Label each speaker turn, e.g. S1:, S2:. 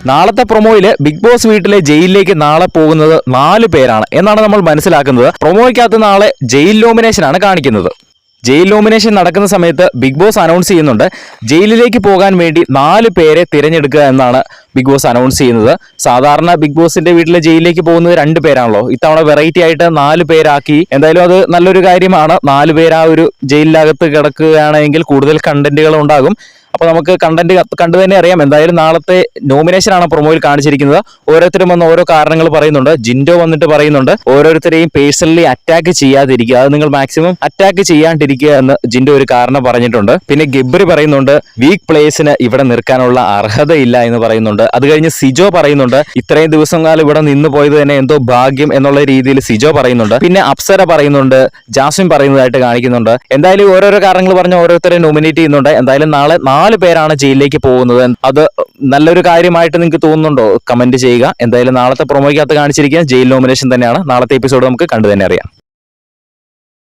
S1: നാളത്തെ പ്രൊമോയില് big boss വീട്ടിലെ ജയിലിലേക്ക് നാളെ പോകുന്നത് 4 പേരാണ് എന്നാണ് നമ്മൾ മനസ്സിലാക്കുന്നത്. പ്രൊമോയ്ക്കകത്ത് നാളെ ജയിൽ നോമിനേഷൻ ആണ് കാണിക്കുന്നത്. ജയിൽ നോമിനേഷൻ നടക്കുന്ന സമയത്ത് ബിഗ് ബോസ് അനൗൺസ് ചെയ്യുന്നുണ്ട് ജയിലിലേക്ക് പോകാൻ വേണ്ടി 4 പേരെ തിരഞ്ഞെടുക്കുക എന്നാണ് ബിഗ് ബോസ് അനൗൺസ് ചെയ്യുന്നത്. സാധാരണ ബിഗ് ബോസിന്റെ വീട്ടിലെ ജയിലിലേക്ക് പോകുന്നത് 2 പേരാണല്ലോ. ഇത്തവണ വെറൈറ്റി ആയിട്ട് 4 പേരാക്കി. എന്തായാലും അത് നല്ലൊരു കാര്യമാണ്. 4 പേര് ആ ഒരു ജയിലിനകത്ത് കിടക്കുകയാണെങ്കിൽ കൂടുതൽ കണ്ടന്റുകൾ ഉണ്ടാകും. അപ്പോൾ നമുക്ക് കണ്ടന്റ് കണ്ടു തന്നെ അറിയാം. എന്തായാലും നാളത്തെ നോമിനേഷൻ ആണ് പ്രൊമോയിൽ കാണിച്ചിരിക്കുന്നത്. ഓരോരുത്തരും വന്ന് ഓരോ കാരണങ്ങൾ പറയുന്നുണ്ട്. ജിൻഡോ വന്നിട്ട് പറയുന്നുണ്ട് ഓരോരുത്തരെയും പേഴ്സണലി അറ്റാക്ക് ചെയ്യാതിരിക്കുക, അത് നിങ്ങൾ മാക്സിമം അറ്റാക്ക് ചെയ്യാണ്ടിരിക്കുക എന്ന് ജിൻഡോ ഒരു കാരണം പറഞ്ഞിട്ടുണ്ട്. പിന്നെ ഗബ്രി പറയുന്നുണ്ട് വീക്ക് പ്ലേസിന് ഇവിടെ നിൽക്കാനുള്ള അർഹതയില്ല എന്ന് പറയുന്നുണ്ട്. അത് കഴിഞ്ഞ് സിജോ പറയുന്നുണ്ട് ഇത്രയും ദിവസം കാലം ഇവിടെ നിന്ന് പോയത് തന്നെ എന്തോ ഭാഗ്യം എന്നുള്ള രീതിയിൽ സിജോ പറയുന്നുണ്ട്. പിന്നെ അപ്സര പറയുന്നുണ്ട്, ജാസ്മിൻ പറയുന്നതായിട്ട് കാണിക്കുന്നുണ്ട്. എന്തായാലും ഓരോരോ കാരണങ്ങൾ പറഞ്ഞ് ഓരോരുത്തരെ നോമിനേറ്റ് ചെയ്യുന്നുണ്ട്. എന്തായാലും നാളെ 4 പേരാണ് ജയിലിലേക്ക് പോകുന്നത്. അത് നല്ലൊരു കാര്യമായിട്ട് നിങ്ങൾക്ക് തോന്നുന്നുണ്ടോ? കമന്റ് ചെയ്യുക. എന്തായാലും നാളത്തെ പ്രൊമോയ്ക്കകത്ത് കാണിച്ചിരിക്കുന്ന ജയിൽ നോമിനേഷൻ തന്നെയാണ്. നാളത്തെ എപ്പിസോഡ് നമുക്ക് കണ്ടു തന്നെ അറിയാം.